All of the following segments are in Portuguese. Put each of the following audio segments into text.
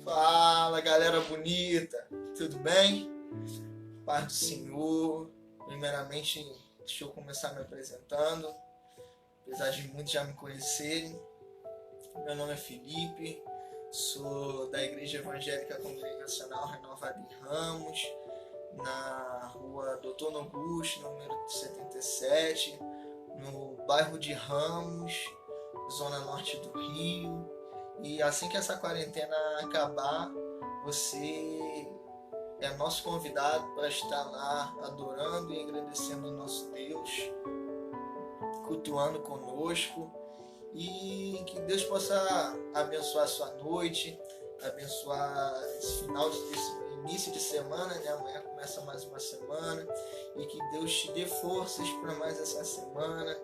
Fala, galera bonita, tudo bem? Paz do Senhor. Primeiramente, deixa eu começar me apresentando, apesar de muitos já me conhecerem. Meu nome é Felipe, sou da Igreja Evangélica Congregacional Renovada em Ramos, na rua Doutor Noguchi, número 77, no bairro de Ramos, zona norte do Rio. E assim que essa quarentena acabar, você é nosso convidado para estar lá adorando e agradecendo ao nosso Deus, cultuando conosco, e que Deus possa abençoar a sua noite, abençoar esse início de semana, né? Amanhã começa mais uma semana, e que Deus te dê forças para mais essa semana.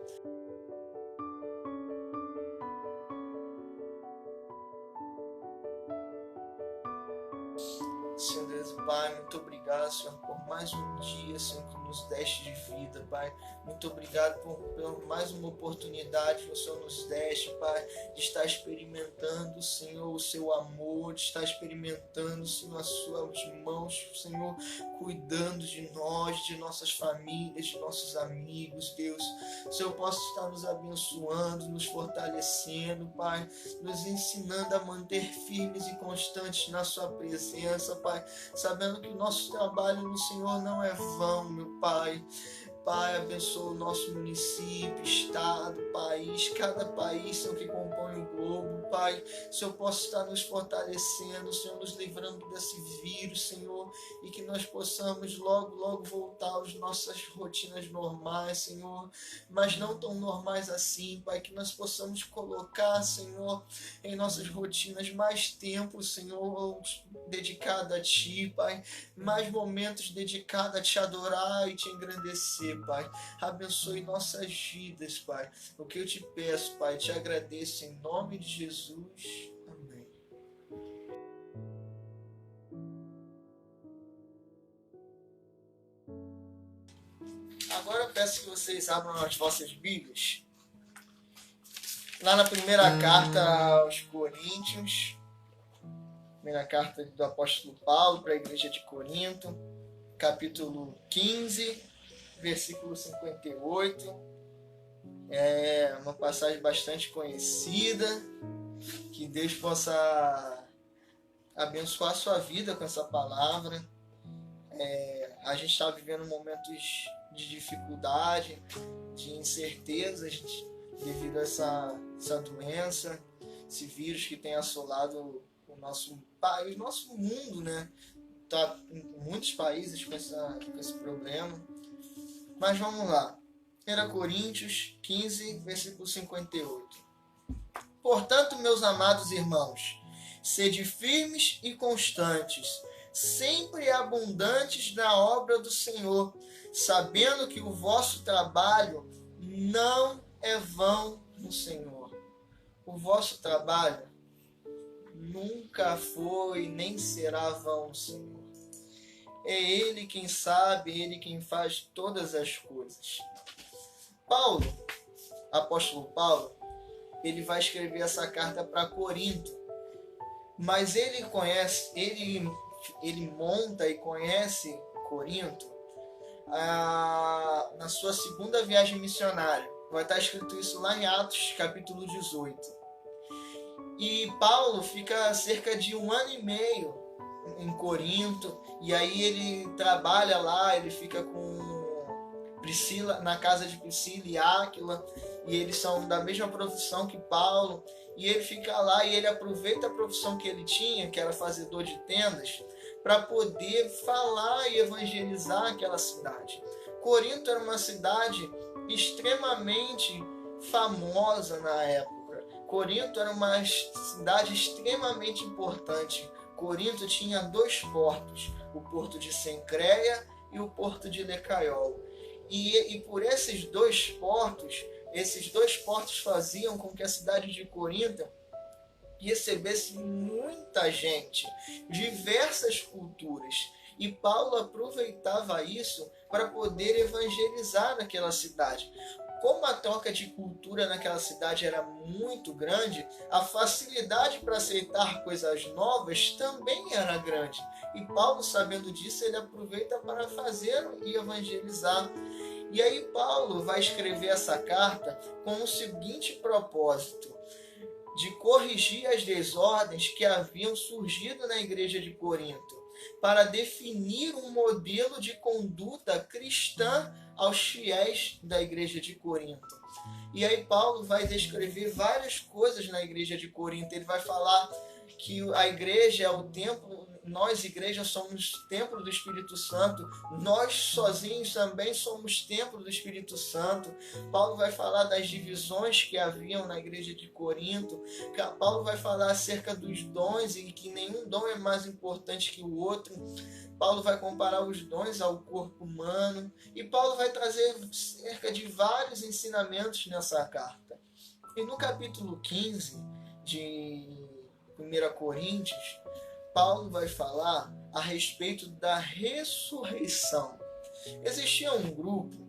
Senhor Deus e Pai, muito obrigado, Senhor, por mais um dia, Senhor, que nos deste de vida, Pai. Muito obrigado por mais uma oportunidade que o Senhor nos deste, Pai, de estar experimentando, Senhor, o seu amor, de estar experimentando, Senhor, as suas mãos, Senhor, cuidando de nós, de nossas famílias, de nossos amigos, Deus. Senhor, possa estar nos abençoando, nos fortalecendo, Pai, nos ensinando a manter firmes e constantes na sua presença, Pai, sabendo que o nosso trabalho no Senhor não é vão, meu Pai. Pai, abençoa o nosso município, estado, país, cada país, Senhor, que compõe o globo, Pai. Senhor, possa estar nos fortalecendo, Senhor, nos livrando desse vírus, Senhor, e que nós possamos logo voltar às nossas rotinas normais, Senhor, mas não tão normais assim, Pai, que nós possamos colocar, Senhor, em nossas rotinas mais tempo, Senhor, dedicado a Ti, Pai, mais momentos dedicados a Te adorar e Te engrandecer, Pai. Abençoe nossas vidas, Pai. O que eu te peço, Pai, te agradeço em nome de Jesus. Amém. Agora eu peço que vocês abram as vossas Bíblias. Lá na primeira carta aos Coríntios, primeira carta do apóstolo Paulo para a igreja de Corinto, capítulo 15, versículo 58. É uma passagem bastante conhecida. Que Deus possa abençoar a sua vida com essa palavra. A gente está vivendo momentos de dificuldade, de incertezas devido a essa doença, esse vírus que tem assolado o nosso país, o nosso mundo, né? Tá em muitos países com esse problema. Mas vamos lá. 1 Coríntios 15, versículo 58. Portanto, meus amados irmãos, sede firmes e constantes, sempre abundantes na obra do Senhor, sabendo que o vosso trabalho não é vão no Senhor. O vosso trabalho nunca foi nem será vão no Senhor. É Ele quem sabe, Ele quem faz todas as coisas. Paulo, apóstolo Paulo, ele vai escrever essa carta para Corinto, mas ele monta e conhece Corinto na sua segunda viagem missionária. Vai estar escrito isso lá em Atos, capítulo 18. E Paulo fica cerca de 1 ano e meio em Corinto, e aí ele trabalha lá, ele fica com Priscila, na casa de Priscila e Áquila, e eles são da mesma profissão que Paulo, e ele fica lá e ele aproveita a profissão que ele tinha, que era fazedor de tendas, para poder falar e evangelizar aquela cidade. Corinto era uma cidade extremamente famosa na época. Corinto era uma cidade extremamente importante. Corinto tinha 2 portos, o porto de Cencreia e o porto de Lecaiol. E por esses dois portos faziam com que a cidade de Corinto recebesse muita gente, diversas culturas. E Paulo aproveitava isso para poder evangelizar naquela cidade. como a troca de cultura naquela cidade era muito grande, a facilidade para aceitar coisas novas também era grande. E Paulo, sabendo disso, ele aproveita para fazer e evangelizar. E aí Paulo vai escrever essa carta com o seguinte propósito: de corrigir as desordens que haviam surgido na igreja de Corinto, para definir um modelo de conduta cristã aos fiéis da igreja de Corinto. E aí Paulo vai descrever várias coisas na igreja de Corinto. Ele vai falar que a igreja é o templo, nós, igreja, somos templo do Espírito Santo, nós sozinhos também somos templo do Espírito Santo. Paulo vai falar das divisões que haviam na igreja de Corinto. Paulo vai falar acerca dos dons e que nenhum dom é mais importante que o outro. Paulo vai comparar os dons ao corpo humano. E Paulo vai trazer cerca de vários ensinamentos nessa carta. E no capítulo 15 de 1 Coríntios, Paulo vai falar a respeito da ressurreição. Existia um grupo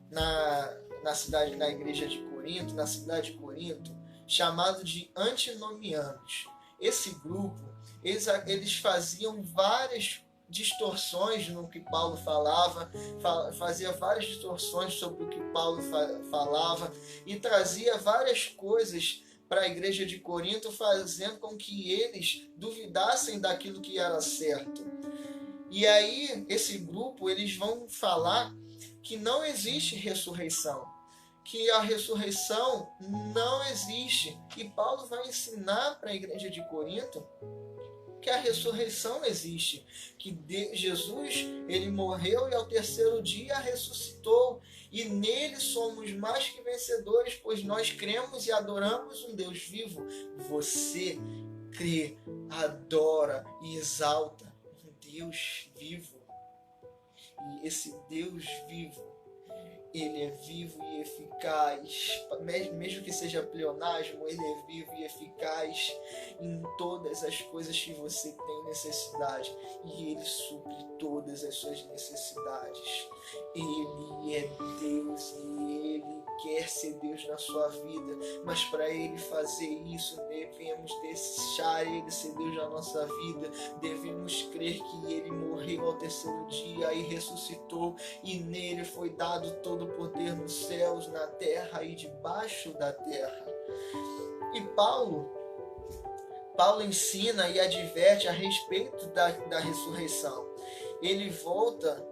na cidade, na igreja de Corinto, na cidade de Corinto, chamado de antinomianos. Esse grupo, eles faziam várias distorções no que Paulo falava, fazia várias distorções sobre o que Paulo falava e trazia várias coisas para a igreja de Corinto, fazendo com que eles duvidassem daquilo que era certo. E aí, esse grupo, eles vão falar que não existe ressurreição, que a ressurreição não existe. E Paulo vai ensinar para a igreja de Corinto que a ressurreição existe, que Jesus, ele morreu e ao terceiro dia ressuscitou, e nele somos mais que vencedores, pois nós cremos e adoramos um Deus vivo. Você crê, adora e exalta um Deus vivo, e esse Deus vivo, ele é vivo e eficaz, mesmo que seja pleonasmo, ele é vivo e eficaz em todas as coisas que você tem necessidade, e ele supre todas as suas necessidades. Ele é Deus e ele quer ser Deus na sua vida, mas para ele fazer isso, devemos deixar ele ser Deus na nossa vida, devemos crer que ele morreu ao terceiro dia e ressuscitou, e nele foi dado todo o poder nos céus, na terra e debaixo da terra. E Paulo ensina e adverte a respeito da ressurreição. Ele voltou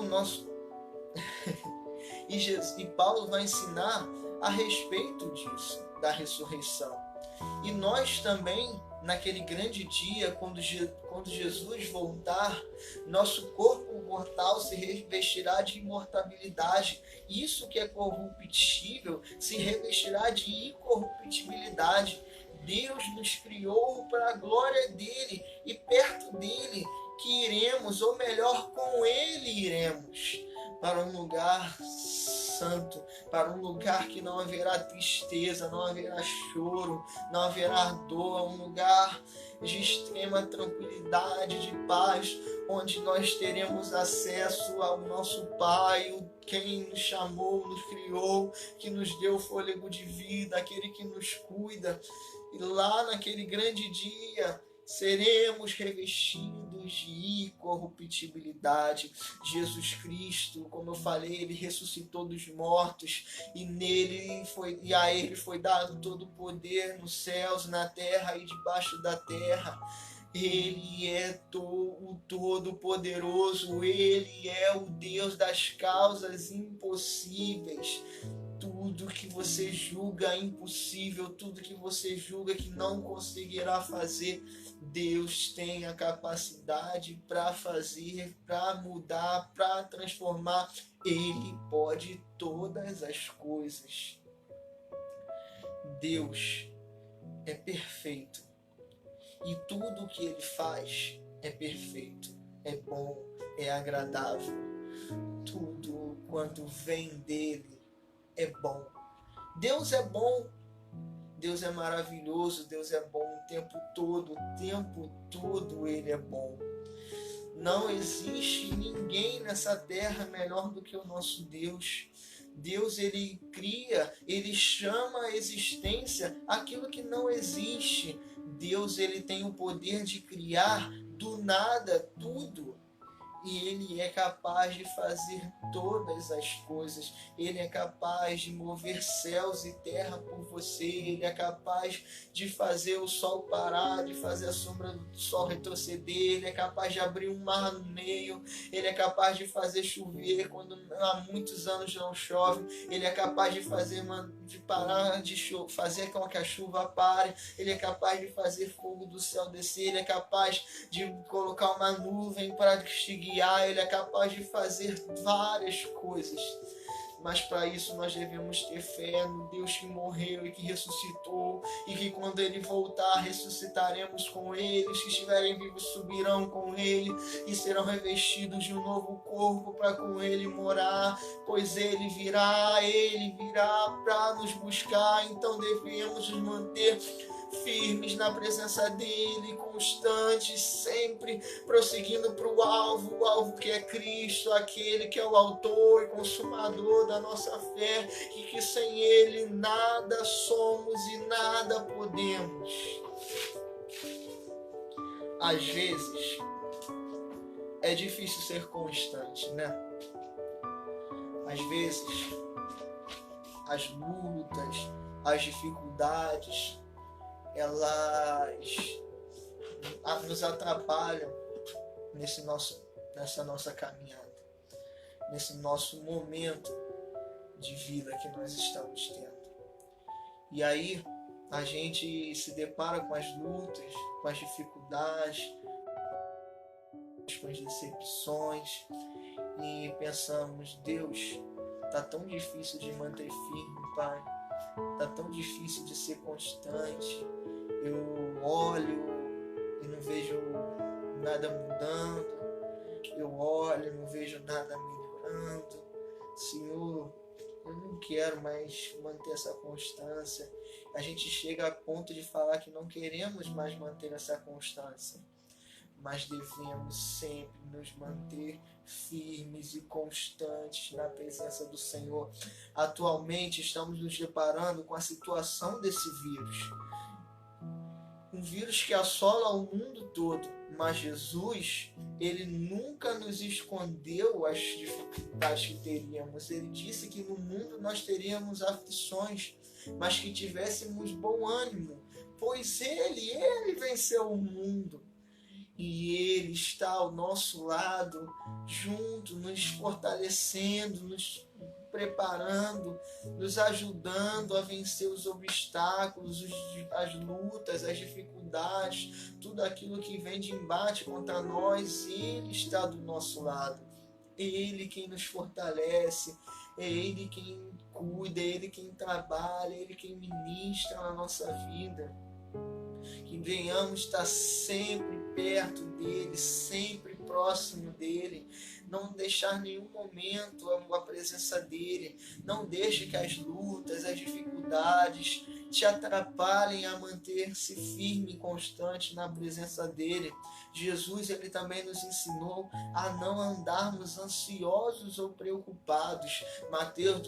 o nosso e Paulo vai ensinar a respeito disso, da ressurreição. E nós também, naquele grande dia, quando Jesus voltar, nosso corpo mortal se revestirá de imortalidade. Isso que é corruptível se revestirá de incorruptibilidade. Deus nos criou para a glória dele, e perto dele que iremos, ou melhor, com ele iremos, para um lugar santo, para um lugar que não haverá tristeza, não haverá choro, não haverá dor, um lugar de extrema tranquilidade, de paz, onde nós teremos acesso ao nosso Pai, quem nos chamou, nos criou, que nos deu fôlego de vida, aquele que nos cuida. E lá naquele grande dia seremos revestidos de incorruptibilidade. Jesus Cristo, como eu falei, ele ressuscitou dos mortos, e a ele foi dado todo o poder nos céus, na terra e debaixo da terra. Ele é o Todo-Poderoso, ele é o Deus das causas impossíveis. Tudo que você julga impossível, tudo que você julga que não conseguirá fazer, Deus tem a capacidade para fazer, para mudar, para transformar. Ele pode todas as coisas. Deus é perfeito, e tudo o que ele faz é perfeito, é bom, é agradável. Tudo quanto vem dele é bom. Deus é bom, Deus é maravilhoso, Deus é bom o tempo todo ele é bom. Não existe ninguém nessa terra melhor do que o nosso Deus. Deus, ele cria, ele chama à existência aquilo que não existe. Deus, ele tem o poder de criar do nada tudo. E ele é capaz de fazer todas as coisas. Ele é capaz de mover céus e terra por você. Ele é capaz de fazer o sol parar, de fazer a sombra do sol retroceder. Ele é capaz de abrir um mar no meio. Ele é capaz de fazer chover quando há muitos anos não chove. Ele é capaz de fazer fazer com que a chuva pare. Ele é capaz de fazer fogo do céu descer. Ele é capaz de colocar uma nuvem para te guiar, ele é capaz de fazer várias coisas. Mas para isso nós devemos ter fé no Deus que morreu e que ressuscitou, e que quando ele voltar ressuscitaremos com ele. Os que estiverem vivos subirão com ele e serão revestidos de um novo corpo para com ele morar, pois ele virá para nos buscar. Então devemos nos manter firmes na presença dele, constantes, sempre prosseguindo para o alvo que é Cristo, aquele que é o autor e consumador da nossa fé, e que sem ele nada somos e nada podemos. Às vezes é difícil ser constante, né? Às vezes as lutas, as dificuldades, elas nos atrapalham nessa nossa caminhada, nesse nosso momento de vida que nós estamos tendo. E aí a gente se depara com as lutas, com as dificuldades, com as decepções e pensamos: Deus, tá tão difícil de manter firme, Pai, tá tão difícil de ser constante. Eu olho e não vejo nada mudando, eu olho e não vejo nada melhorando. Senhor, eu não quero mais manter essa constância. A gente chega a ponto de falar que não queremos mais manter essa constância, mas devemos sempre nos manter firmes e constantes na presença do Senhor. Atualmente estamos nos deparando com a situação desse vírus, um vírus que assola o mundo todo, mas Jesus, ele nunca nos escondeu as dificuldades que teríamos. Ele disse que no mundo nós teríamos aflições, mas que tivéssemos bom ânimo, pois ele venceu o mundo. E ele está ao nosso lado, junto, nos fortalecendo, nos preparando, nos ajudando a vencer os obstáculos, as lutas, as dificuldades, tudo aquilo que vem de embate contra nós. Ele está do nosso lado. É Ele quem nos fortalece, é Ele quem cuida, é Ele quem trabalha, é Ele quem ministra na nossa vida. Que venhamos estar sempre perto dEle, sempre próximo dEle, não deixar nenhum momento a presença dEle, não deixe que as lutas, as dificuldades te atrapalhem a manter-se firme e constante na presença dEle. Jesus, ele também nos ensinou a não andarmos ansiosos ou preocupados. Mateus,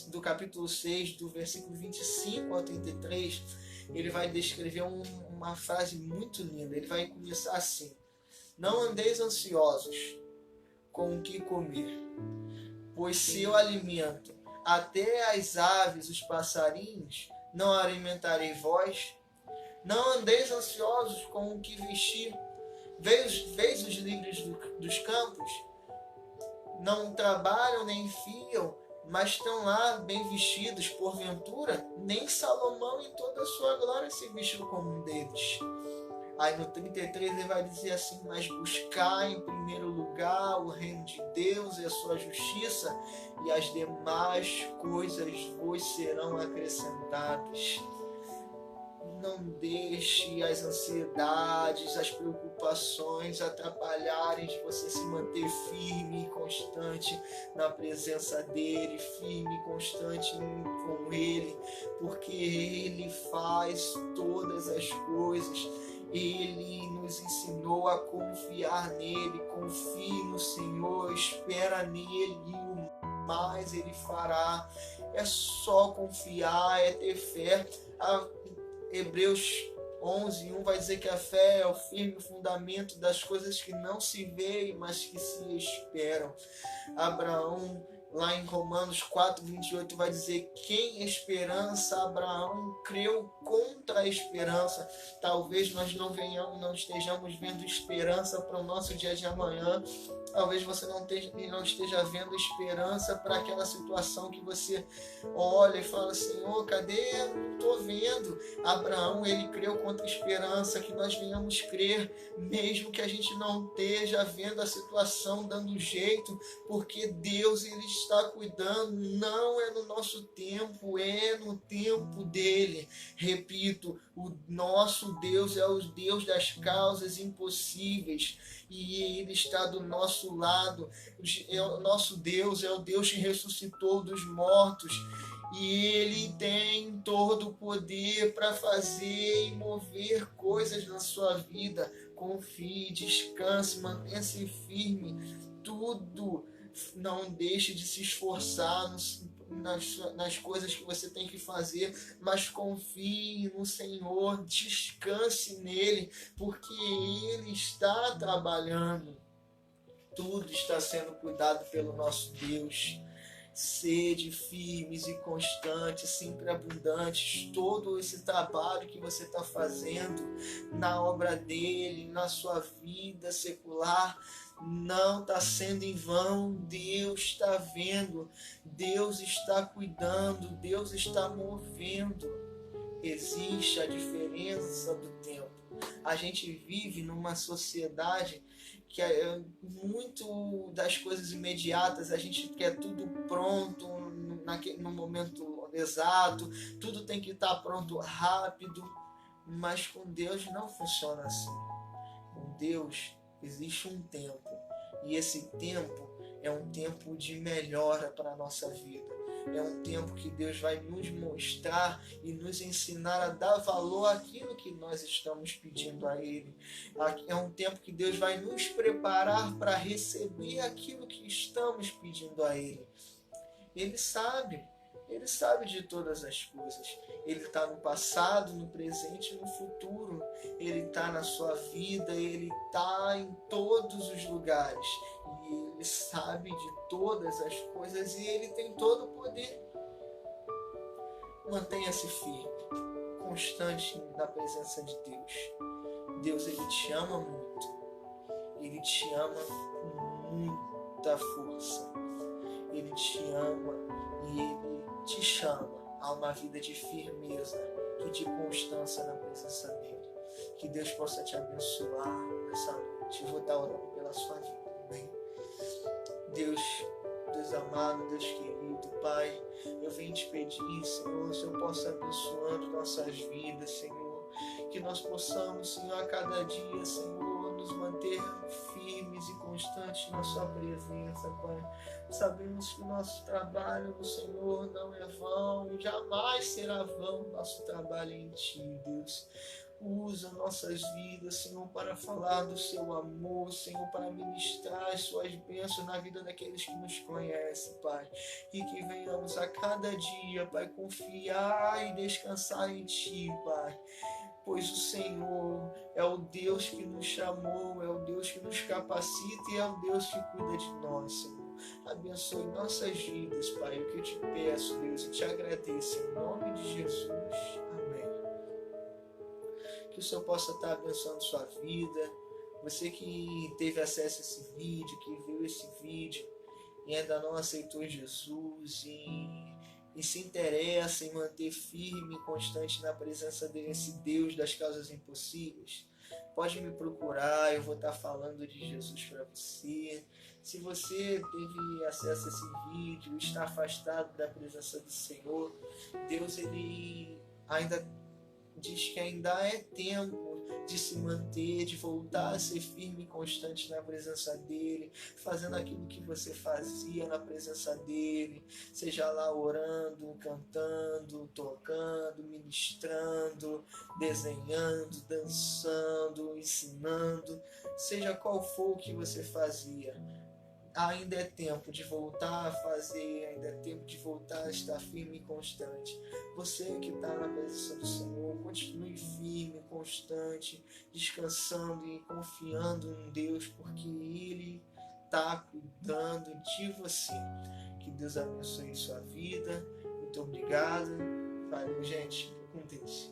do capítulo 6, do versículo 25 ao 33, ele vai descrever uma frase muito linda. Ele vai começar assim: não andeis ansiosos com o que comer, pois seu alimento até as aves, os passarinhos, não alimentarei vós? Não andeis ansiosos com o que vestir. Veis os lírios dos campos? Não trabalham nem fiam, mas estão lá bem vestidos. Porventura, nem Salomão em toda a sua glória se vestiu como um deles. Aí no 33 ele vai dizer assim: mas buscar em primeiro lugar o reino de Deus e a sua justiça, e as demais coisas vos serão acrescentadas. Não deixe as ansiedades, as preocupações atrapalharem de você se manter firme e constante na presença dEle, firme e constante com Ele, porque Ele faz todas as coisas. Ele nos ensinou a confiar nele. Confie no Senhor, espera nele e o mais ele fará. É só confiar, é ter fé. Hebreus 11:1 vai dizer que a fé é o firme fundamento das coisas que não se veem, mas que se esperam. Abraão, lá em Romanos 4:28, vai dizer: quem esperança, Abraão creu contra a esperança. Talvez nós não estejamos vendo esperança para o nosso dia de amanhã. Talvez você não esteja vendo esperança para aquela situação que você olha e fala: Senhor, cadê? Eu não estou vendo. Abraão, ele creu contra a esperança, que nós venhamos crer, mesmo que a gente não esteja vendo a situação dando jeito, porque Deus, ele está cuidando. Não é no nosso tempo, é no tempo dele. Repito, o nosso Deus é o Deus das causas impossíveis, e ele está do nosso lado. O nosso Deus é o Deus que ressuscitou dos mortos, e ele tem todo o poder para fazer e mover coisas na sua vida. Confie, descanse, mantenha-se firme. Tudo, não deixe de se esforçar nas coisas que você tem que fazer, mas confie no Senhor, descanse nele, porque ele está trabalhando. Tudo está sendo cuidado pelo nosso Deus. Sede firmes e constantes, sempre abundantes. Todo esse trabalho que você está fazendo na obra dele, na sua vida secular, não está sendo em vão. Deus está vendo, Deus está cuidando, Deus está movendo. Existe a diferença do tempo. A gente vive numa sociedade que é muito das coisas imediatas. A gente quer tudo pronto no momento exato, tudo tem que estar pronto rápido, mas com Deus não funciona assim. Com Deus existe um tempo, e esse tempo é um tempo de melhora para a nossa vida. É um tempo que Deus vai nos mostrar e nos ensinar a dar valor àquilo que nós estamos pedindo a Ele. É um tempo que Deus vai nos preparar para receber aquilo que estamos pedindo a Ele. Ele sabe de todas as coisas. Ele está no passado, no presente e no futuro. Ele está na sua vida, Ele está em todos os lugares. E Ele sabe de todas as coisas e Ele tem todo o poder. Mantenha-se firme, constante na presença de Deus. Deus, Ele te ama muito. Ele te ama com muita força. Ele te ama e Ele te chama a uma vida de firmeza e de constância na presença dEle. Que Deus possa te abençoar nessa noite. Eu vou estar orando pela sua vida, amém? Deus amado, Deus querido, Pai, eu venho te pedir, Senhor, se eu possa abençoando nossas vidas, Senhor, que nós possamos, Senhor, a cada dia, Senhor, nos manter firmes e constantes na sua presença, Pai. Sabemos que o nosso trabalho no Senhor não é vão, jamais será vão nosso trabalho em Ti, Deus. Usa nossas vidas, Senhor, para falar do seu amor, Senhor, para ministrar as suas bênçãos na vida daqueles que nos conhecem, Pai. E que venhamos a cada dia, Pai, confiar e descansar em Ti, Pai. Pois o Senhor é o Deus que nos chamou, é o Deus que nos capacita e é o Deus que cuida de nós, Senhor. Abençoe nossas vidas, Pai. O que eu te peço, Deus, e te agradeço em nome de Jesus. Amém. Que o Senhor possa estar abençoando sua vida. Você que teve acesso a esse vídeo, que viu esse vídeo e ainda não aceitou Jesus e se interessa em manter firme e constante na presença desse Deus das causas impossíveis, pode me procurar, eu vou estar falando de Jesus para você. Se você teve acesso a esse vídeo, está afastado da presença do Senhor, Deus, Ele ainda diz que ainda é tempo de se manter, de voltar a ser firme e constante na presença dele, fazendo aquilo que você fazia na presença dele, seja lá orando, cantando, tocando, ministrando, desenhando, dançando, ensinando, seja qual for o que você fazia. Ainda é tempo de voltar a fazer, ainda é tempo de voltar a estar firme e constante. Você que está na presença do Senhor, continue firme, constante, descansando e confiando em Deus, porque Ele está cuidando de você. Que Deus abençoe sua vida. Muito obrigado. Valeu, gente. Fique com Deus.